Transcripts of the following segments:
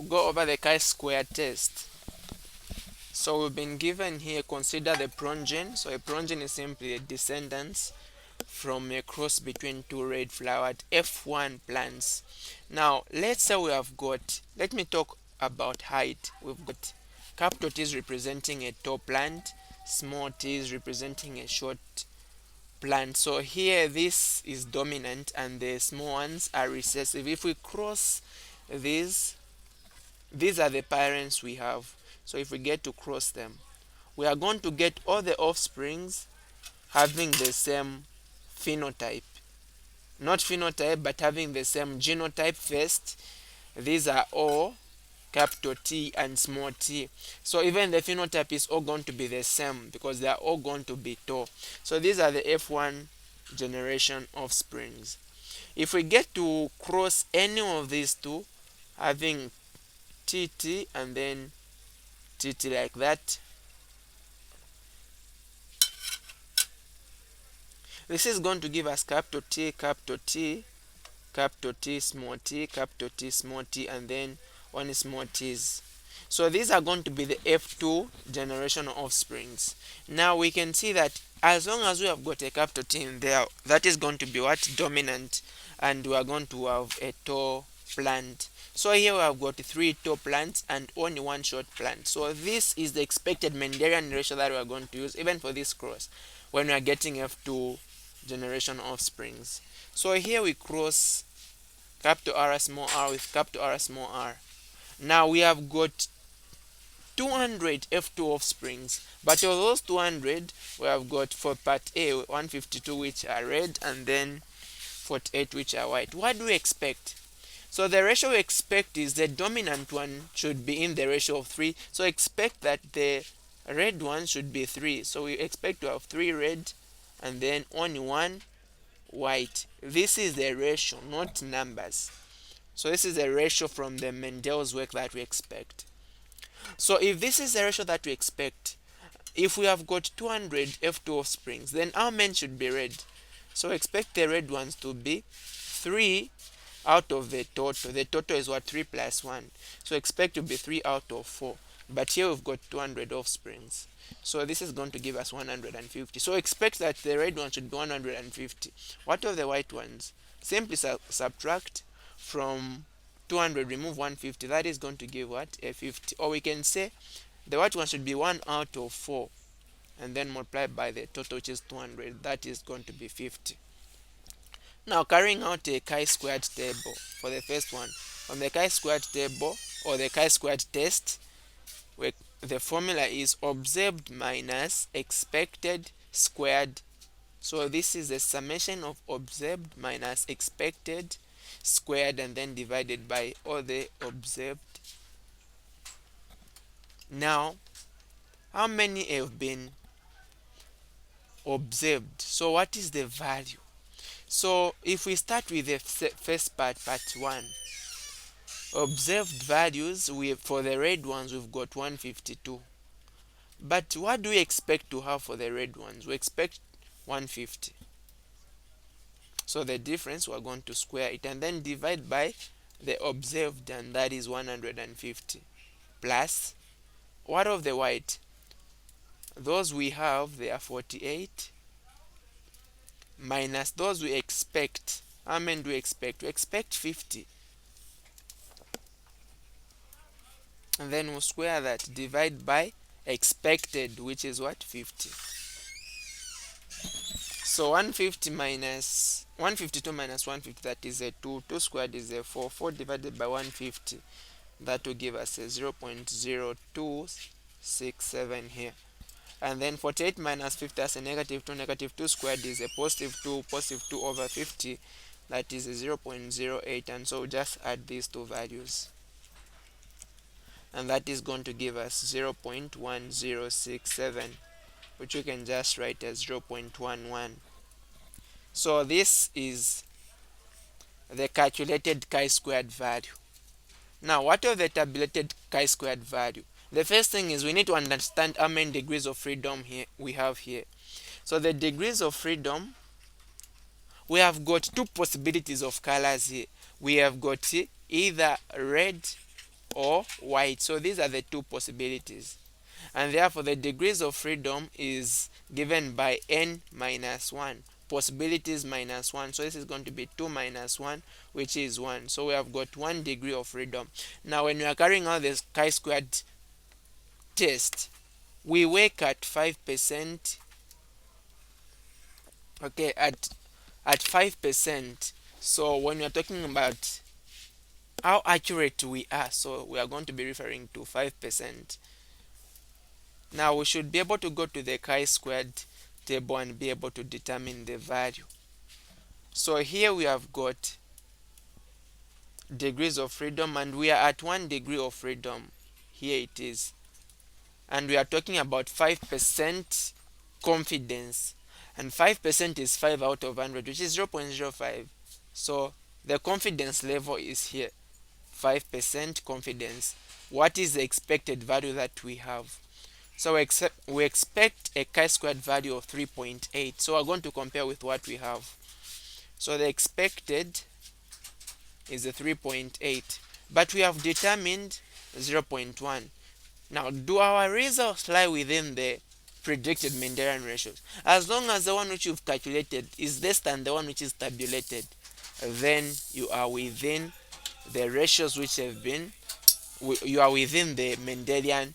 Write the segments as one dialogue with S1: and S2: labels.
S1: go over the chi-square test. So we've been given here, consider the progeny. So a progeny is simply a descendants from a cross between two red flowered F1 plants. Now let's say we have got, let me talk about height. We've got capital T is representing a tall plant, small t is representing a short plant. So here this is dominant and the small ones are recessive. If we cross these are the parents we have. So if we get to cross them, we are going to get all the offsprings having the same phenotype. Not phenotype, but having the same genotype first. These are all capital T and small t. So even the phenotype is all going to be the same because they are all going to be tall. So these are the F1 generation offsprings. If we get to cross any of these two, having TT and then TT like that, this is going to give us capital T, capital T, capital T, small t, capital T, small t, and then one small t's. So these are going to be the F2 generation of offsprings. Now we can see that as long as we have got a capital T in there, that is going to be what? Dominant, and we are going to have a tall plant. So here we have got 3 tall plants and only 1 short plant. So this is the expected Mendelian ratio that we are going to use even for this cross when we are getting F2 generation offsprings. So here we cross capital R small r with capital R small r. Now we have got 200 F2 offsprings, but of those 200 we have got for part A 152 which are red and then 48 which are white. What do we expect? So the ratio we expect is the dominant one should be in the ratio of 3. So expect that the red one should be 3. So we expect to have 3 red and then only 1 white. This is the ratio, not numbers. So this is the ratio from the Mendel's work that we expect. So if this is the ratio that we expect, if we have got 200 F2 offsprings, then how many should be red? So expect the red ones to be 3 out of the total. The total is what? 3 plus 1. So expect to be 3 out of 4. But here we've got 200 offsprings. So this is going to give us 150. So expect that the red one should be 150. What of the white ones? Simply subtract from 200, remove 150. That is going to give what? A 50. Or we can say the white one should be 1 out of 4 and then multiply by the total, which is 200. That is going to be 50. Now carrying out a chi-squared table for the first one. On the chi-squared table or the chi-squared test, the formula is observed minus expected squared. So this is the summation of observed minus expected squared and then divided by all the observed. Now how many have been observed? So what is the value? So if we start with the first part 1, observed values, for the red ones we've got 152. But what do we expect to have for the red ones? We expect 150. So the difference, we're going to square it and then divide by the observed, and that is 150. Plus, what of the white? Those we have, they are 48. Minus those we expect. How many do we expect? We expect 50. And then we'll square that, divide by expected, which is what? 50. So 150 minus 152 minus 150, that is a 2. 2 squared is a 4. 4 divided by 150, that will give us a 0.0267 here. And then 48 minus 50 as a negative 2. Negative 2 squared is a positive 2. Positive 2 over 50, that is a 0.08. And so just add these two values, and that is going to give us 0.1067, which we can just write as 0.11. So this is the calculated chi-squared value. Now what of the tabulated chi-squared value? The first thing is we need to understand how many degrees of freedom here we have here. So the degrees of freedom, we have got 2 possibilities of colors here. We have got either red or white. So these are the two possibilities, and therefore the degrees of freedom is given by n minus 1, possibilities minus 1. So this is going to be 2 minus 1, which is 1. So we have got 1 degree of freedom. Now when we are carrying out this chi-squared test, we work at 5%. Okay, at 5%. So when we are talking about how accurate we are, so we are going to be referring to 5%. Now we should be able to go to the chi-squared table and be able to determine the value. So here we have got degrees of freedom, and we are at 1 degree of freedom. Here it is. And we are talking about 5% confidence. And 5% is 5 out of 100, which is 0.05. So the confidence level is here. 5% confidence. What is the expected value that we have? So we expect a chi-squared value of 3.8. So we're going to compare with what we have. So the expected is a 3.8, but we have determined 0.1. Now, do our results lie within the predicted Mendelian ratios? As long as the one which you've calculated is less than the one which is tabulated, then you are within the ratios which have been, you are within the Mendelian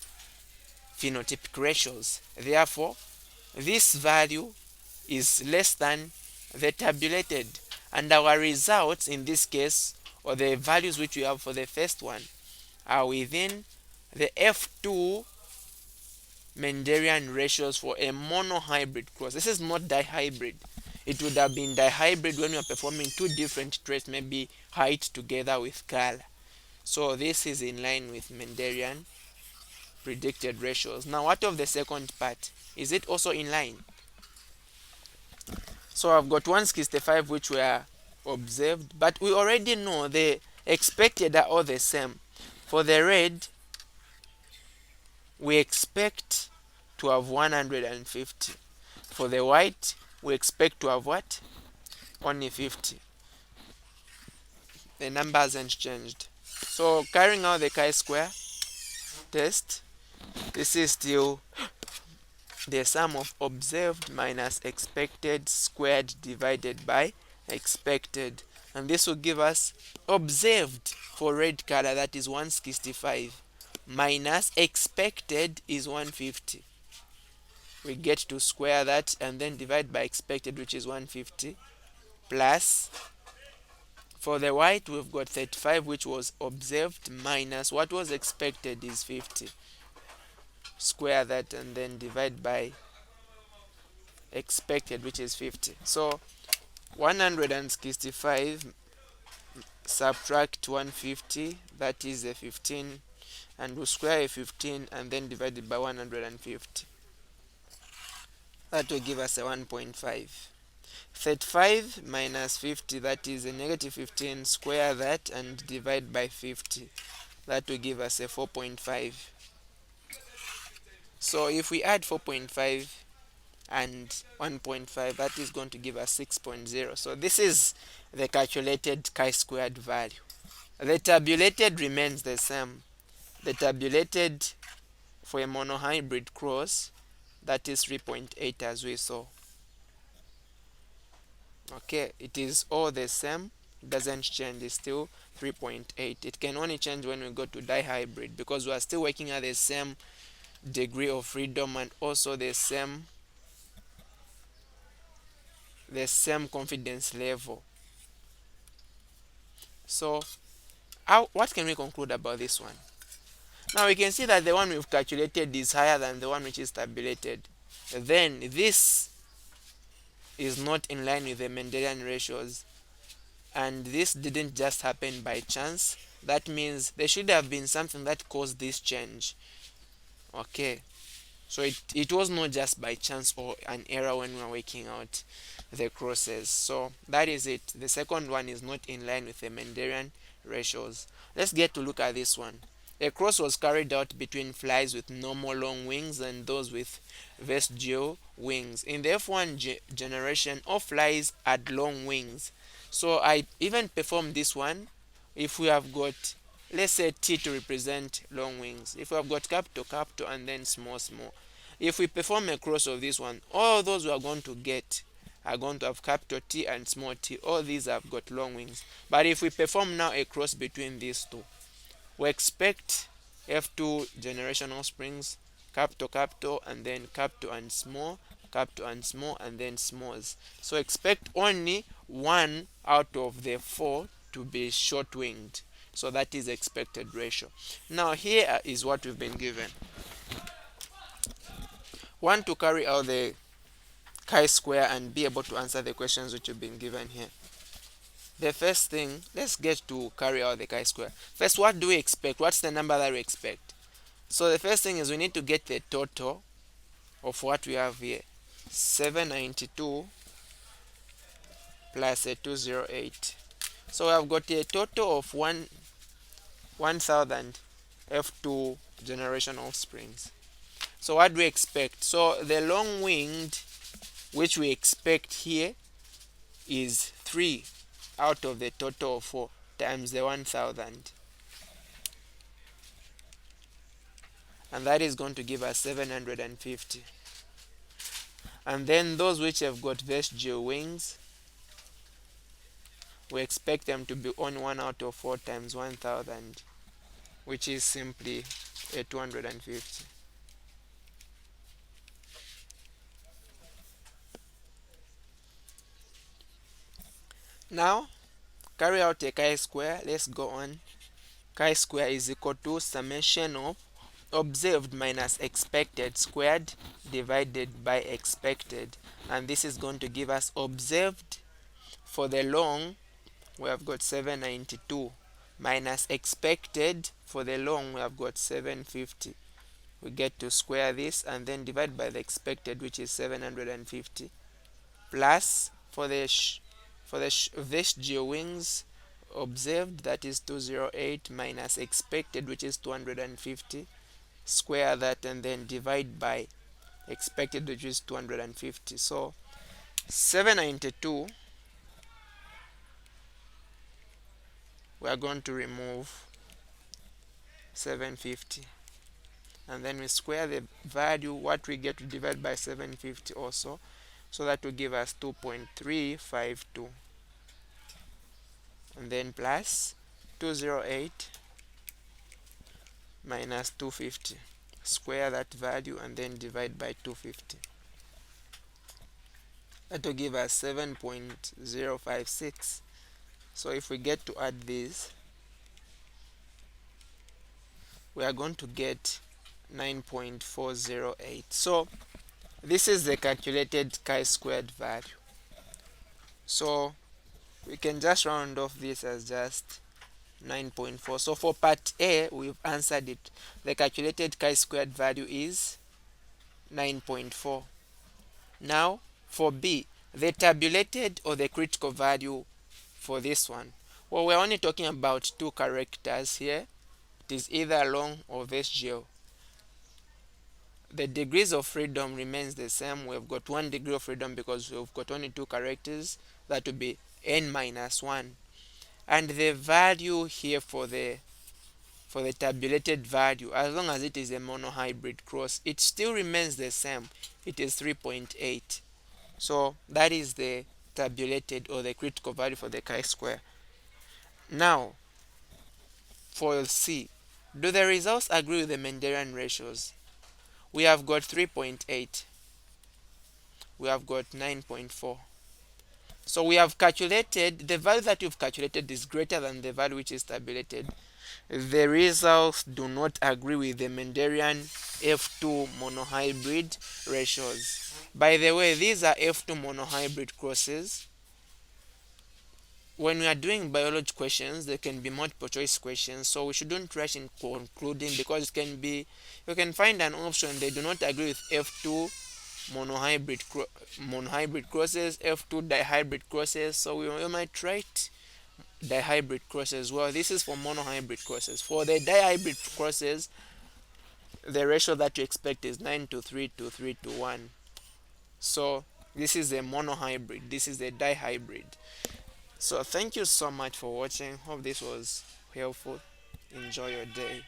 S1: phenotypic ratios. Therefore, this value is less than the tabulated, and our results in this case, or the values which we have for the first one, are within the F2 Mendelian ratios for a monohybrid cross. This is not dihybrid. It would have been dihybrid when we are performing two different traits, maybe height together with color. So this is in line with Mendelian predicted ratios. Now what of the second part? Is it also in line? So I've got 165 which were observed, but we already know the expected are all the same. For the red, we expect to have 150. For the white, we expect to have what? Only 50. The number hasn't changed. So carrying out the chi-square test, this is still the sum of observed minus expected squared divided by expected, and this will give us observed for red color, that is 165, minus expected is 150. We get to square that and then divide by expected, which is 150, plus for the white we've got 35 which was observed, minus what was expected is 50. Square that and then divide by expected, which is 50. So 165 subtract 150, that is a 15, and we'll square a 15 and then divide it by 150. That will give us a 1.5. 35 minus 50, that is a negative 15, square that and divide by 50. That will give us a 4.5. So if we add 4.5 and 1.5, that is going to give us 6.0. So this is the calculated chi-squared value. The tabulated remains the same. The tabulated for a monohybrid cross, that is 3.8 as we saw. Okay, it is all the same, it doesn't change, it's still 3.8. It can only change when we go to dihybrid, because we are still working at the same degree of freedom and also the same confidence level. So what can we conclude about this one? Now we can see that the one we've calculated is higher than the one which is tabulated. Then this is not in line with the Mendelian ratios, and this didn't just happen by chance. That means there should have been something that caused this change. Okay, so it was not just by chance or an error when we were working out the crosses. So that is it. The second one is not in line with the Mendelian ratios. Let's get to look at this one. A cross was carried out between flies with normal long wings and those with vestigial wings. In the F1 generation, all flies had long wings. So I even performed this one. If we have got let's say T to represent long wings. If we have got capital, capital, and then small, small, if we perform a cross of this one, all those we are going to get are going to have capital T and small t. All these have got long wings. But if we perform now a cross between these two, we expect F2 generation offsprings, capital, capital, and then capital and small, capital and small, and then smalls. So expect only one out of the four to be short winged. So that is expected ratio. Now here is what we've been given. Want to carry out the chi-square and be able to answer the questions which have been given here. The first thing, let's get to carry out the chi-square. First, what do we expect? What's the number that we expect? So the first thing is we need to get the total of what we have here. 792 plus a 208. So we have got a total of 1000 F2 generation offsprings. So what do we expect? So the long winged which we expect here is 3 out of the total of 4 times the 1000, and that is going to give us 750. And then those which have got vestigial wings, we expect them to be on 1 out of 4 times 1000, which is simply a 250. Now carry out a chi-square. Let's go on. Chi-square is equal to summation of observed minus expected squared divided by expected, and this is going to give us observed for the long. We have got 792 minus expected for the long. We have got 750. We get to square this and then divide by the expected, which is 750, plus for the vestigial wings observed, that is 208, minus expected, which is 250, square that and then divide by expected, which is 250. So 792, we are going to remove 750, and then we square the value, what we get to divide by 750 also, so that will give us 2.352, and then plus 208 minus 250, square that value and then divide by 250. That will give us 7.056. So if we get to add this, we are going to get 9.408. So this is the calculated chi-squared value. So we can just round off this as just 9.4. So for part A, we've answered it. The calculated chi-squared value is 9.4. Now for B, the tabulated or the critical value for this one. Well, we're only talking about 2 characters here. It is either long or vestigial. The degrees of freedom remains the same. We've got 1 degree of freedom because we've got only 2 characters. That would be n minus 1. And the value here for the tabulated value, as long as it is a monohybrid cross, it still remains the same. It is 3.8. So that is the tabulated or the critical value for the chi-square. Now for C, do the results agree with the Mendelian ratios? We have got 3.8. We have got 9.4. So we have calculated, the value that you've calculated is greater than the value which is tabulated. The results do not agree with the Mendelian F2 monohybrid ratios. By the way, these are F2 monohybrid crosses. When we are doing biology questions, there can be multiple choice questions, so we shouldn't rush in concluding, because it can be, you can find an option they do not agree with F2 monohybrid crosses, F2 dihybrid crosses, so we might write dihybrid crosses. Well, this is for monohybrid crosses. For the dihybrid crosses, the ratio that you expect is 9 to 3 to 3 to 1. So this is a monohybrid, this is a dihybrid. So thank you so much for watching. Hope this was helpful. Enjoy your day.